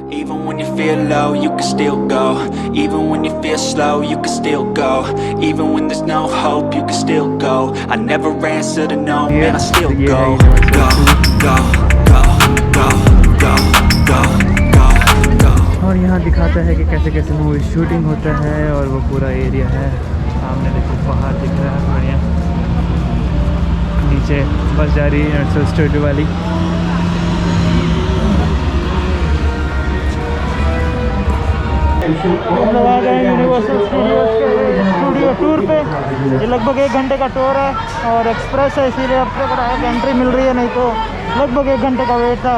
Even when you feel low, you can still go. Even when you feel slow, you can still go. Even when there's no hope, you can still go. I never answer to no, man, I still go. Go, go, go, go, go, go, go, go. और यहाँ दिखाता है कि कैसे कैसे movie shooting होता है और वो पूरा एरिया है। सामने देखो पहाड़ दिख रहा है बढ़िया। नीचे बस जा रही है यूनिवर्सल स्टूडियो वाली। हम लोग आ गए यूनिवर्सल स्टूडियो टूर पे। ये लगभग 1 घंटे का टूर है और एक्सप्रेस है, इसीलिए अब तक एंट्री मिल रही है, नहीं तो लगभग 1 घंटे का वेट था।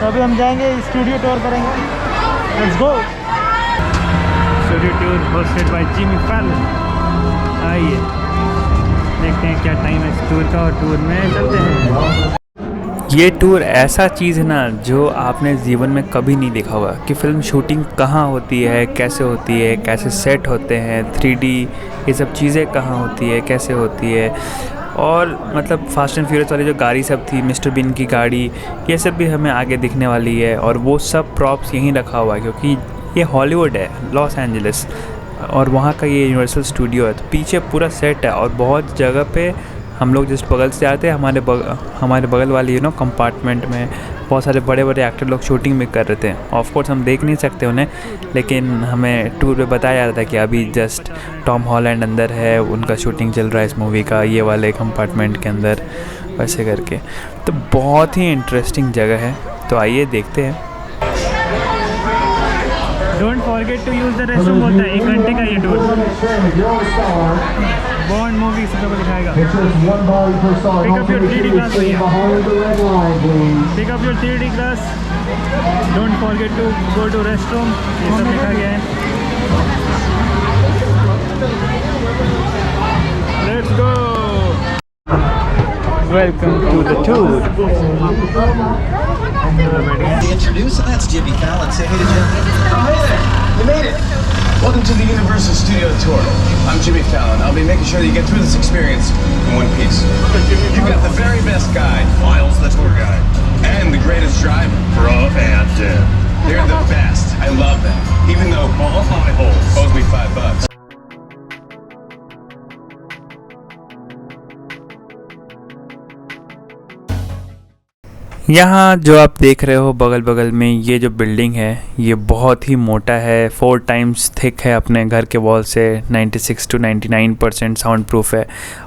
तो अभी हम जाएंगे स्टूडियो टूर करेंगे। Let's go. Studio tour hosted by Jimmy Fallon. आइए देखते हैं क्या टाइम है इस टूर का और टूर में चलते हैं। ये टूर ऐसा चीज़ है ना जो आपने जीवन में कभी नहीं देखा होगा कि फ़िल्म शूटिंग कहाँ होती है, कैसे होती है, कैसे सेट होते हैं, 3D ये सब चीज़ें कहाँ होती है, कैसे होती है। और मतलब फास्ट एंड फ्यूरियस वाली जो गाड़ी सब थी, मिस्टर बीन की गाड़ी, ये सब भी हमें आगे दिखने वाली है। और वो सब प्रॉप्स यहीं रखा हुआ है क्योंकि ये हॉलीवुड है, लॉस एंजलिस, और वहाँ का ये यूनिवर्सल स्टूडियो है। तो पीछे पूरा सेट है और बहुत जगह पे हम लोग जिस बगल से आते हैं हमारे बगल वाली कंपार्टमेंट में बहुत सारे बड़े बड़े एक्टर लोग शूटिंग भी कर रहे थे। ऑफ कोर्स हम देख नहीं सकते उन्हें, लेकिन हमें टूर पे बताया जा रहा था कि अभी जस्ट टॉम हॉलैंड अंदर है, उनका शूटिंग चल रहा है इस मूवी का, ये वाले कंपार्टमेंट के अंदर, वैसे करके। तो बहुत ही इंटरेस्टिंग जगह है, तो आइए देखते हैं। Don't forget to use the restroom बोलता है। 1 घंटे का ये टूर बॉन्ड मूवी से कब दिखाएगा। Pick up your 3D glass भैया, pick up your 3D glass. Don't forget to go to restroom, ये सब लिखा गया है। Let's go. Welcome to the tour. Introduce, and that's Jimmy Fallon. Say hey to Jimmy. Oh, hey there. You made it. Welcome to the Universal Studio Tour. I'm Jimmy Fallon. I'll be making sure that you get through this experience in one piece. You've got the very best guide, Miles, the tour guide, and the greatest driver, Bro and Tim. They're the best. I love them. Even though all my holes owes me $5. यहाँ जो आप देख रहे हो बगल बगल में ये जो बिल्डिंग है ये बहुत ही मोटा है, 4 टाइम्स थिक है अपने घर के वॉल से। 96 to 99% साउंड प्रूफ है।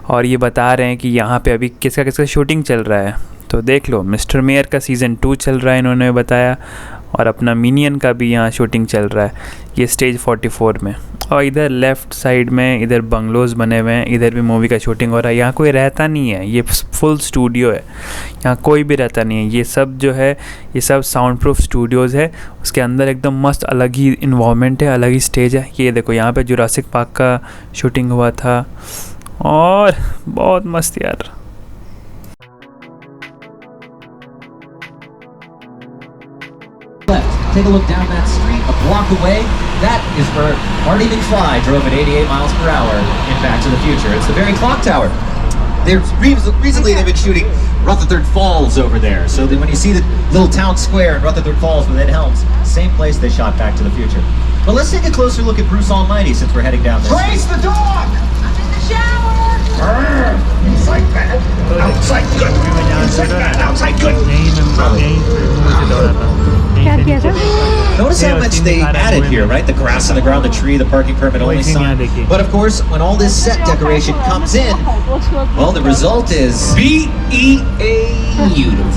और ये बता रहे हैं कि यहाँ पे अभी किसका किसका शूटिंग चल रहा है। तो देख लो, मिस्टर मेयर का सीज़न 2 चल रहा है, इन्होंने बताया, और अपना मिनियन का भी यहाँ शूटिंग चल रहा है, ये स्टेज 44 में। और इधर लेफ़्ट साइड में इधर बंगलोज़ बने हुए हैं, इधर भी मूवी का शूटिंग हो रहा है। यहाँ कोई रहता नहीं है, ये फुल स्टूडियो है, यहाँ कोई भी रहता नहीं है। ये सब जो है ये सब साउंड प्रूफ स्टूडियोज़ है, उसके अंदर एकदम मस्त अलग ही इन्वायरमेंट है, अलग ही स्टेज है। ये देखो यहाँ पे जुरासिक पार्क का शूटिंग हुआ था और बहुत मस्त यार। Take a look down that street, a block away. That is where Marty McFly drove at 88 miles per hour in Back to the Future. It's the very clock tower. Recently they've been shooting Rutherford Falls over there. So that when you see the little town square in Rutherford Falls with Ed Helms, same place they shot Back to the Future. But let's take a closer look at Bruce Almighty since we're heading down there. Trace the dog! I'm in the shower! Inside bad, outside good. Inside bad, outside good. Notice how much they added here, right? The grass on the ground, the tree, the parking permit only sign. But of course, when all this set decoration comes in, well, the result is beautiful.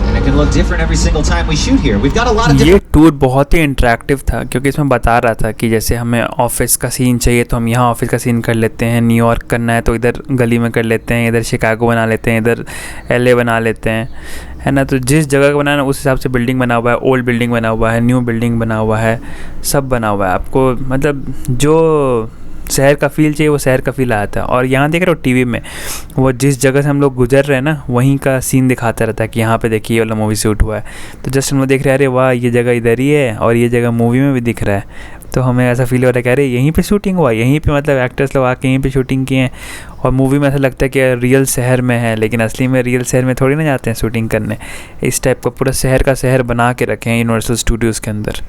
And it can look different every single time we shoot here. We've got a lot of different... ये tour बहुत ही interactive था क्योंकि इसमें बता रहा था कि जैसे हमें ऑफिस का सीन चाहिए तो हम यहाँ ऑफिस का सीन कर लेते हैं, न्यूयॉर्क करना है तो इधर गली में कर लेते हैं, इधर शिकागो बना लेते हैं, इधर LA बना लेते हैं, है ना। तो जिस जगह का बनाना उस हिसाब से बिल्डिंग बना हुआ है, ओल्ड बिल्डिंग बना हुआ है, न्यू बिल्डिंग बना हुआ है, सब बना हुआ है। आपको मतलब जो शहर का फील चाहिए वो शहर का फील आता है। और यहाँ देख रहे हो टीवी में वो जिस जगह से हम लोग गुजर रहे हैं ना वहीं का सीन दिखाता रहता है कि यहाँ पे देखिए ये वाला मूवी शूट हुआ है। तो जस्ट हम लोग देख रहे हैं अरे वाह ये जगह इधर ही है और ये जगह मूवी में भी दिख रहा है। तो हमें ऐसा फील हो रहा है कि अरे यहीं पे शूटिंग हुआ, यहीं पे मतलब एक्टर्स लोग आके यहीं पे शूटिंग किए हैं। और मूवी में ऐसा लगता है कि रियल शहर में है, लेकिन असली में रियल शहर में थोड़ी ना जाते हैं शूटिंग करने। इस टाइप का पूरा शहर का शहर बना के रखे हैं यूनिवर्सल स्टूडियोज़ के अंदर।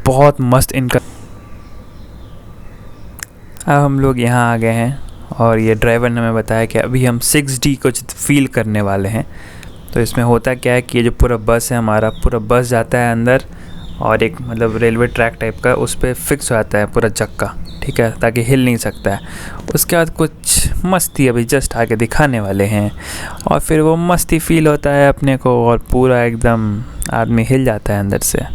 बहुत मस्त इनका। अब हम लोग यहाँ आ गए हैं और ये ड्राइवर ने हमें बताया कि अभी हम 6D कुछ फील करने वाले हैं। तो इसमें होता क्या है कि ये जो पूरा बस है हमारा, पूरा बस जाता है अंदर और एक मतलब रेलवे ट्रैक टाइप का उस पर फिक्स हो जाता है पूरा चक्का, ठीक है, ताकि हिल नहीं सकता है। उसके बाद कुछ मस्ती अभी जस्ट आके दिखाने वाले हैं और फिर वो मस्ती फील होता है अपने को और पूरा एकदम आदमी हिल जाता है अंदर से।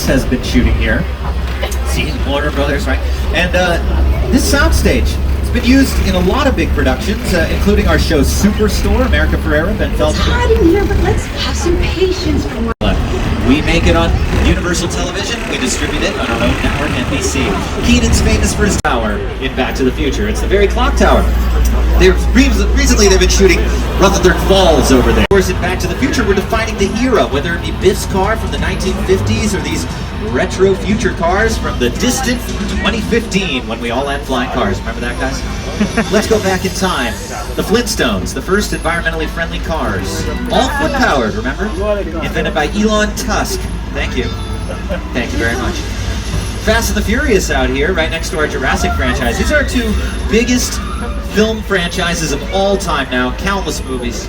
Has been shooting here. See, Warner Brothers, right? And this soundstage has been used in a lot of big productions, including our show Superstore, America Ferrera, Ben Felton. It's hot in here, but let's have some patience for one. We make it on Universal Television. We distribute it on our own network, NBC. Keenan's famous for his tower in Back to the Future. It's the very clock tower. Recently they've been shooting Rutherford Falls over there. Of course, in Back to the Future, we're defining the era, whether it be Biff's car from the 1950s or these retro future cars from the distant 2015 when we all had flying cars. Remember that, guys? Let's go back in time. The Flintstones, the first environmentally friendly cars. All foot-powered, remember? Invented by Elon Tusk. Thank you. Thank you very much. Fast and the Furious out here, right next to our Jurassic franchise. These are our two biggest film franchises of all time now. Countless movies.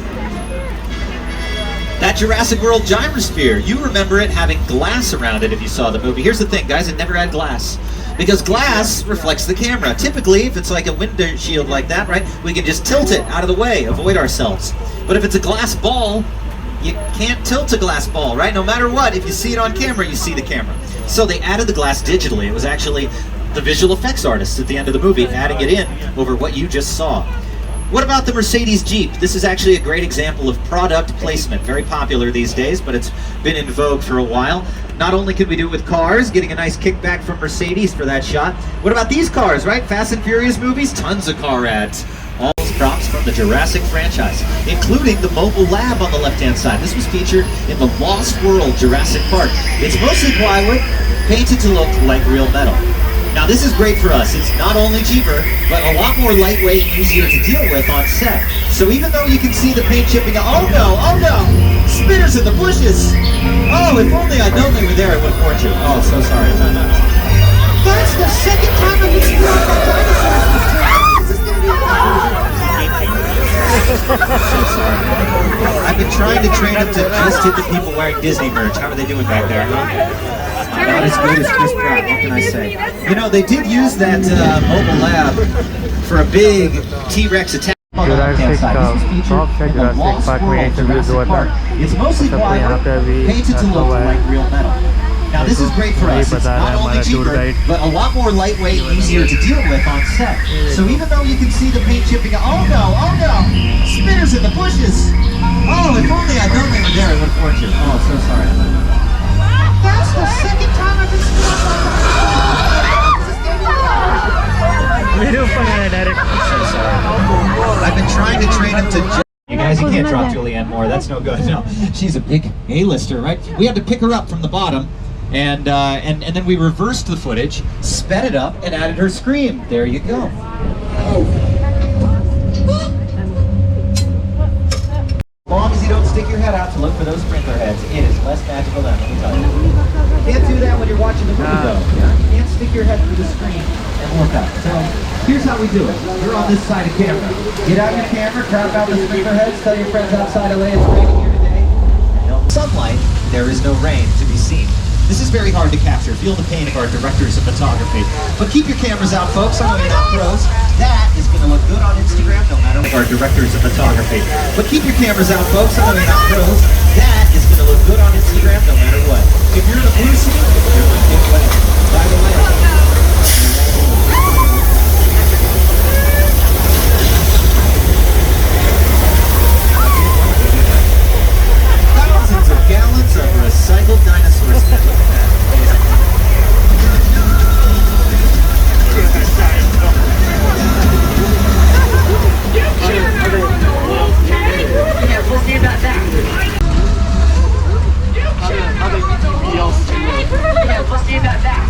That Jurassic World gyrosphere, you remember it having glass around it if you saw the movie. Here's the thing, guys, it never had glass. Because glass reflects the camera. Typically, if it's like a window shield like that, right, we can just tilt it out of the way, avoid ourselves. But if it's a glass ball, you can't tilt a glass ball, right? No matter what, if you see it on camera, you see the camera. So they added the glass digitally. It was actually the visual effects artists at the end of the movie adding it in over what you just saw. What about the Mercedes Jeep? This is actually a great example of product placement. Very popular these days, but it's been in vogue for a while. Not only can we do it with cars, getting a nice kickback from Mercedes for that shot. What about these cars, right? Fast and Furious movies, tons of car ads. All those props from the Jurassic franchise, including the mobile lab on the left-hand side. This was featured in the Lost World Jurassic Park. It's mostly plywood, painted to look like real metal. Now this is great for us. It's not only cheaper, but a lot more lightweight and easier to deal with on set. So even though you can see the paint chipping, oh no, spinners in the bushes. Oh, if only I'd known they were there, I would have warned you. Oh, so sorry. That's the second time I've been screwed by dinosaurs. This is gonna be so sorry. I've been trying to train them to just hit the people wearing Disney merch. How are they doing back there, huh? Not as good as Chris Pratt, what can I say? You know, they did use that mobile lab for a big T-Rex attack. Jurassic का shop है, Jurassic park में introduce हुआ था, सब यहाँ पे अभी रखा हुआ है। Now this is great for us. It's not only cheaper, but a lot more lightweight and easier to deal with on set. So even though you can see the paint chipping, oh no, spinners in the bushes. Oh, if only I'd known they were there, I would have warned you. Oh, so sorry. That's the second time I've been screwed by. So sorry. I've been trying to train him to. You guys, you can't drop Julianne Moore. That's no good. No, she's a big A-lister, right? We had to pick her up from the bottom, and then we reversed the footage, sped it up, and added her scream. There you go. As long as you don't stick your head out to look for those sprinkler heads, it is less magical than, let me tell you. Can't do that when you're watching the movie, though. You can't stick your head through the screen and look up. So here's how we do it. You're on this side of camera. Get out your camera, crop out the sprinkler heads, tell your friends outside LA it's raining here today. Sunlight, there is no rain to be seen. This is very hard to capture. Feel the pain of our directors of photography. But keep your cameras out, folks. I know you're not pros. That is going to look good on Instagram, no matter what. Our directors of photography. But keep your cameras out, folks. I know you're not pros. That is going to look good on Instagram, no matter what. If you're in a blue scene, you're going to get wet. By the way. Thousands of gallons of recycled dinosaur skin. Yeah, we'll see about that. Yeah, we'll see about that.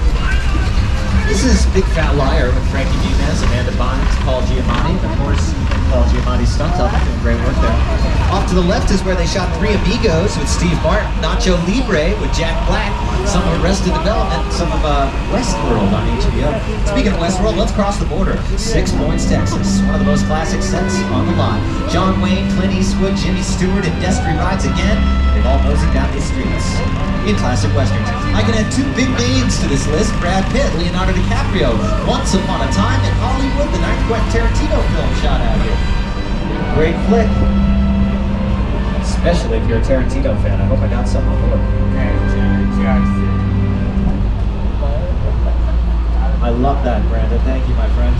This is Big Fat Liar with Frankie Muniz, Amanda Bynes, Paul Giamatti, and of course, Paul Giamatti's stunt double doing great work there. Off to the left is where they shot Three Amigos with Steve Martin, Nacho Libre with Jack Black, some of Arrested Development, some of Westworld on HBO. Speaking of Westworld, let's cross the border. 6 Points, Texas, one of the most classic sets on the lot. John Wayne, Clint Eastwood, Jimmy Stewart, and Destry rides again. They've all nosing down these streets in classic westerns. I can add 2 big names to this list: Brad Pitt, Leonardo DiCaprio. Once Upon a Time in Hollywood, the 9th Quentin Tarantino film shot out here. Great flick. Especially if you're a Tarantino fan. I hope I got some on board. I love that, Brandon. Thank you, my friend.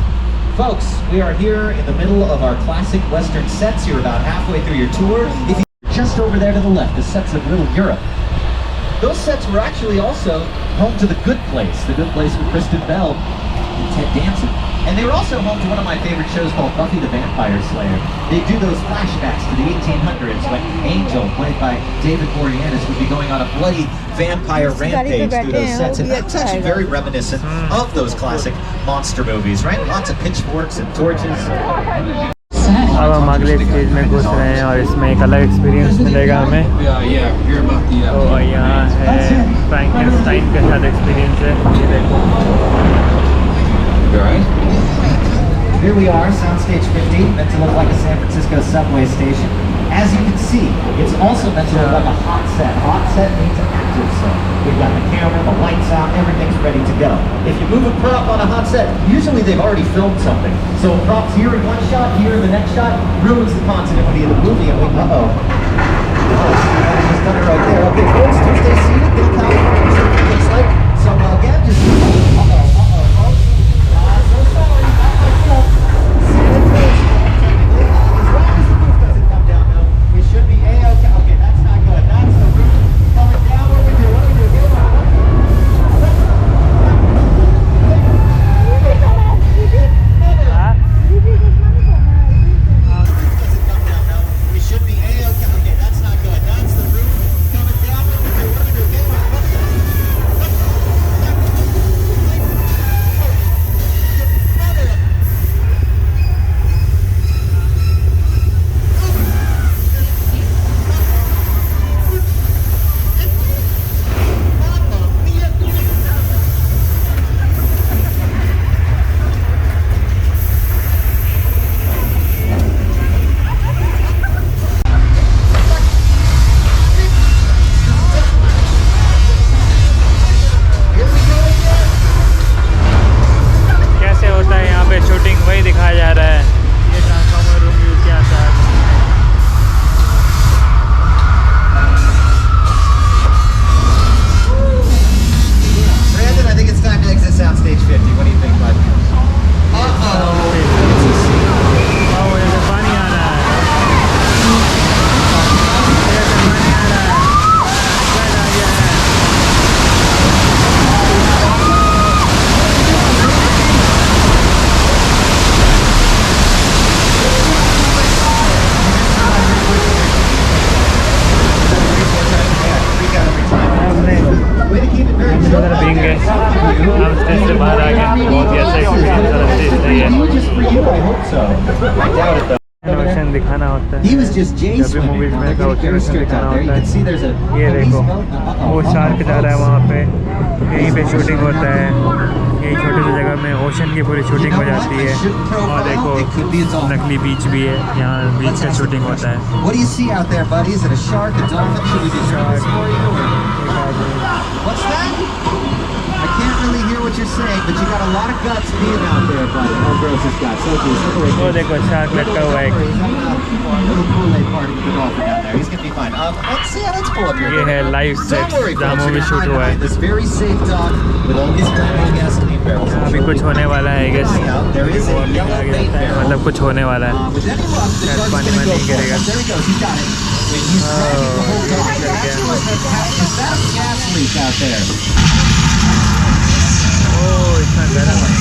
Folks, we are here in the middle of our classic Western sets. You're about halfway through your tour. If you're just over there to the left, the sets of Little Europe. Those sets were actually also home to The Good Place with Kristen Bell and Ted Danson. And they were also home to one of my favorite shows called Buffy the Vampire Slayer. They do those flashbacks to the 1800s when Angel, played by David Boreanaz, would be going on a bloody vampire rampage through those sets. And that's actually very reminiscent of those classic monster movies, right? Lots of pitchforks and torches. अब हम अगले stage में घुस रहे हैं और इसमें एक अलग एक्सपीरियंस मिलेगा हमें। तो यहाँ है फ्रैंकेनस्टाइन के साथ एक्सपीरियंस है, ये देखो। Here we are, Soundstage 50, meant to look like a San Francisco subway station. As you can see, it's also meant to look like a hot set. Hot set means an active set. We've got the camera, the lights out, everything's ready to go. If you move a prop on a hot set, usually they've already filmed something. So a prop's here in one shot, here in the next shot, ruins the continuity of the movie, and we, uh-oh. Just done it right there. Okay, folks, just stay seated, get a California shirt, what it looks like. So again, just, uh-oh, folks. So sorry, not myself. See the twist. As long as the roof doesn't come down, though, we should be A-okay. Okay, that's not good. That's the roof coming down. What do we do? Get on. We should be A-okay. Okay, that's not good. That's the roof coming down. What do we do? Get on. कैसे होता है यहाँ पे shooting, वही दिखाया जा रहा है। ये ट्रांसफार्मर रूम यूज़ किया था। Brandon, I think it's time to exit Soundstage 50. What do you think, bud? Uh-oh. ये से पानी आ रहा है, ये से पानी आ रहा है, फ्लड आ गया है। Way to keep it very chill. Being गए, हम स्टेज से बाहर आ गए। बहुत ही अच्छा एक्सपीरियंस था स्टेज से ये। Just for you, I hope so. I doubt it though. Ocean दिखाना होता है। He was just Jay जब भी swimming. मूवीज में Getting very ओशन strict दिखाना out there. You होता can see है। there's a ये police देखो, boat. Uh-oh. वो शार्क जा रहा है वहाँ पे, यहीं पे शूटिंग होता है। यही छोटी सी जगह में ओशन की पूरी शूटिंग हो जाती है। और देखो नकली बीच भी है, यहाँ बीच का शूटिंग होता है। What do you see out there, buddy? Is it a shark, a dolphin? Should we be sure this for you? Or? What's that? I can't really hear what you're saying, but you got a lot of guts being out there, buddy. Oh, gross, it's guts. So वो देखो shark लटका हुआ है little Kool-Aid party with the dolphin down there. He's gonna be fine. Let's pull up here. ये है live set जहाँ movie shoot हुआ है This very safe dock with all these brand gasoline barrels. अभी कुछ होने वाला है guess There is a yellow bait barrel. मतलब कुछ होने वाला है With any luck, the shark's पानी gonna में go नहीं for it. गिरेगा There he goes. He's got it. Wait, he's dragging the whole dock. Is that a gas leak out there? ओह इतना गर्म है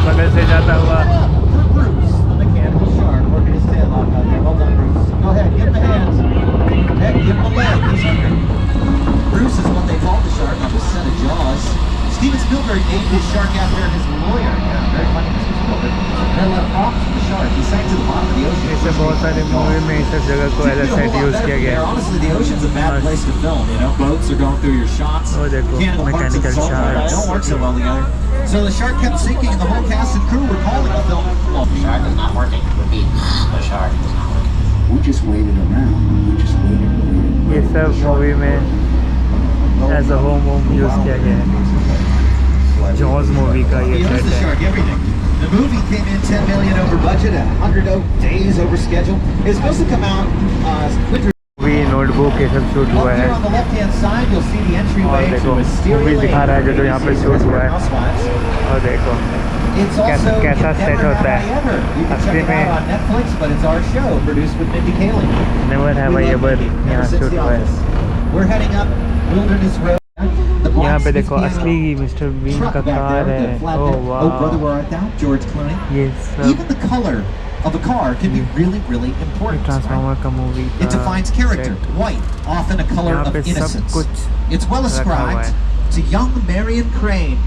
बगल से जाता हुआ Bruce, the mechanical shark, working his tail off out there. Well done, Bruce. Go ahead, give him a hand. Heck, give him a leg. He's hungry. Bruce is what they call the shark on the set of Jaws. Steven Spielberg named his shark after his lawyer. Yeah, very funny, Mr. Spielberg. They let off the shark. He sank to the bottom of the ocean. इससे बहुत सारे movie में इस जगह को as set use किया गया है Honestly, the ocean's a bad place to film. You know, boats are going through your shots. वो देखो Cannibal parts of mechanical saltwater sharks don't work so well together. So the shark kept sinking, and the whole cast and crew were calling the film. Well, the shark is not working. Repeat, the shark is not working. We just waited around. We just waited. ये सब movie में as a home use किया गया है jaws movie का ये He owns set the है shark, everything. The movie came in 10 million over budget at 100 days over schedule. It's supposed to come out winter. Movie notebook ये सब shoot हुआ Up है here on the left-hand side, you'll see the और entryway देखो to a movie stereo दिखा रहा है जो यहाँ पे शूट हुआ है Housewives. और देखो It's also कैसा Never सेट होता Have है I Ever. You can असली check it में out on Netflix, but it's our show produced with Mindy Kaling. Never have I We love ever Mindy, ever यहाँ since shoot The हुआ है Office. We're heading up Wilderness Road. The black यहाँ पे Smith देखो piano असली mister been truck का back car there, है the oh flatbed. Oh, brother, वाह where art thou? George Clooney. ये सब Even the color of a car can be really, really important. right? Transformer का movie It defines character. White, often a color यहाँ of पे सब innocence. कुछ It's well रखा हुआ ascribed है to young Marion Crane.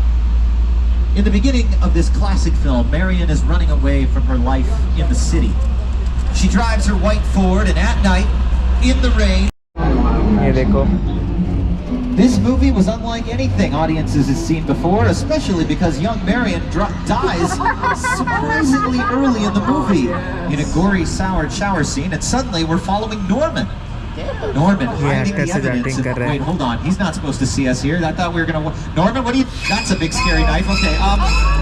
In the beginning of this classic film, Marion is running away from her life in the city. She drives her white Ford, and at night, in the rain, ये देखो this movie was unlike anything audiences had seen before, especially because young Marion dies surprisingly early in the movie in a gory, sour shower scene, and suddenly we're following Norman. Norman hiding the actors is evidence. acting कर रहे हैं। Wait, hold on. He's not supposed to see us here. I thought we were gonna. Norman, what do you? That's a big scary knife. Okay,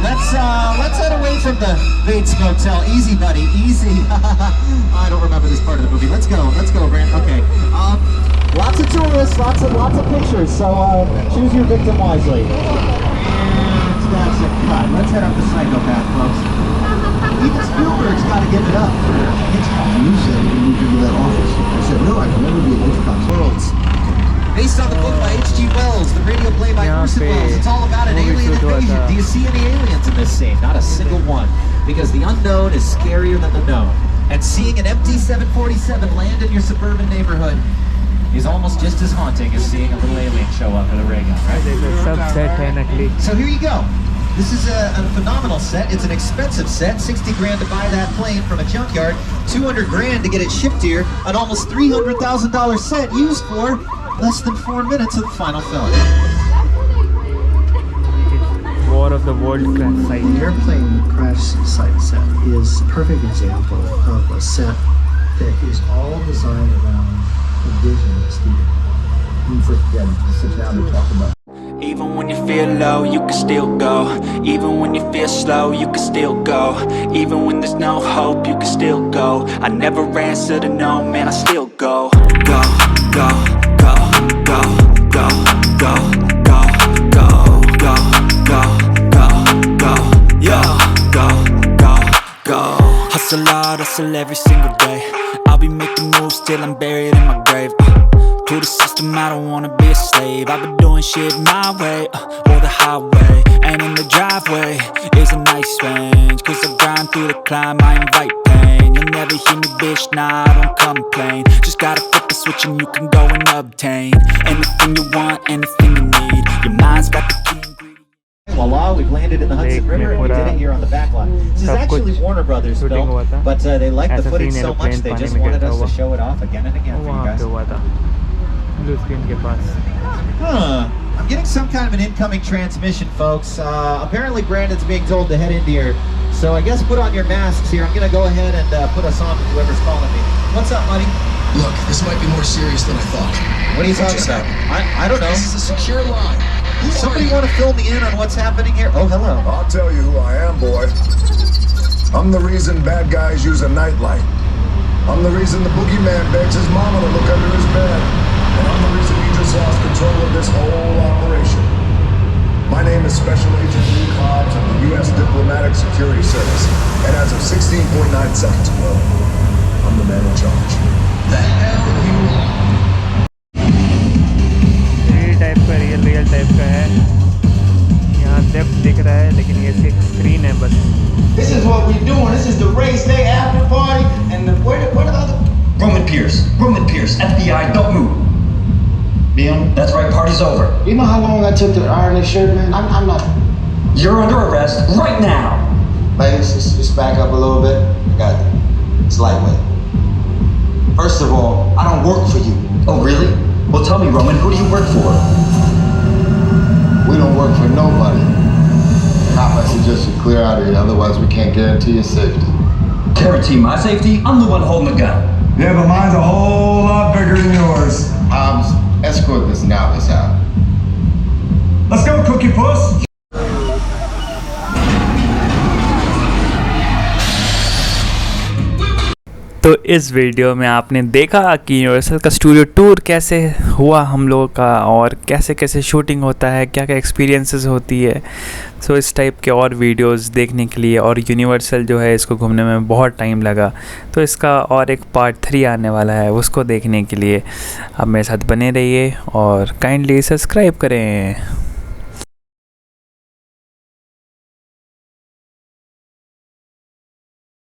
let's head away from the Bates Motel. Easy, buddy. Easy. I don't remember this part of the movie. Let's go, Brand. Okay. Lots of tourists, lots of pictures. So choose your victim wisely. And that's a cut. Let's head up the psychopath, folks. Even Spielberg's got to give it up. Hitchcock. You said you moved into that office. I said, no, I can never be a Hitchcock. Worlds. Based on the book by H.G. Wells, the radio play by यहाँ Orson पे Welles. It's all about an movie alien shoot हुआ invasion. था। Do you see any aliens in this scene? Not a single one. Because the unknown is scarier than the known. And seeing an empty 747 land in your suburban neighborhood is almost just as haunting as seeing a little alien show up at a ray gun, right? देखो सब set है नकली So here you go. This is a phenomenal set. It's an expensive set. 60 grand to buy that plane from a junkyard. 200 grand to get it shipped here. An almost $300,000 set used for less than 4 minutes of the final film. War of the World crash site The airplane crash site set is a perfect example of a set that is all designed around the vision of Steven. When you first get to sit down and talk about. Even when you feel low, you can still go. Even when you feel slow, you can still go. Even when there's no hope, you can still go. I never answer to no, man, I still go. Go, go, go, go, go, go, go, go, go, go, go, go, yo, go, go, go. Hustle hard, hustle every single day. I'll be making moves till I'm buried in my grave. To the system, I don't wanna be a slave. I've been doing shit my way, or the highway. And in the driveway is a nice range. Cause I grind through the climb, I invite pain. You'll never hear me, bitch, nah, I don't complain. Just gotta flip the switch and you can go and obtain anything you want, anything you need. Your mind's got the key ingredient. Voila, we've landed in the Hudson River and we did it here on the back lot. This is सब actually कुछ Warner Brothers shooting हुआ film, था। but they liked the ऐसा footage scene so much aeroplane they पानी just में wanted गिरता us to हुआ। show it off again and again for you वहाँ guys. पे हुआ था ब्लू स्क्रीन के पास। I'm getting some kind of an incoming transmission, folks. Apparently Brandon's being told to head into here. So I guess put on your masks here. I'm going to go ahead and put us on with whoever's calling me. What's up, buddy? Look, this might be more serious than I thought. What are you talking about? I don't know. This is a secure line. Somebody want to fill me in on what's happening here? Oh, hello. I'll tell you who I am, boy. I'm the reason bad guys use a nightlight. I'm the reason the boogeyman begs his mama to look under his bed. And I'm the reason he just lost control of this whole operation. My name is Special Agent Luke Hobbs of the U.S. Diplomatic Security Service. And as of 16.9 seconds ago, I'm the man in charge. The hell you are. ये type का real type का है। यहाँ depth दिख रहा है लेकिन ये सिर्फ स्क्रीन है बस। This is what we're doing. This is the race day after party, and where the other? Roman Pierce, FBI, don't move. Bill? That's right, party's over. You know how long I took to iron this shirt, man? I'm not. You're under arrest right now. Ladies, just back up a little bit. I got it. It's lightweight. First of all, I don't work for you. Oh, really? Well, tell me, Roman, who do you work for? We don't work for nobody. I suggest you clear out of here, otherwise we can't guarantee your safety. Guarantee my safety? I'm the one holding the gun. Yeah, but mine's a whole lot bigger than yours. Hobbs, escort this novice out. Let's go, Cookie Puss. तो इस video में आपने देखा कि universal का studio tour कैसे हुआ हम लोगों का और कैसे कैसे शूटिंग होता है, क्या क्या एक्सपीरियंसेस होती है। सो इस टाइप के और वीडियोस देखने के लिए, और यूनिवर्सल जो है इसको घूमने में बहुत टाइम लगा, तो इसका और एक पार्ट 3 आने वाला है, उसको देखने के लिए आप मेरे साथ बने रहिए और काइंडली सब्सक्राइब करें।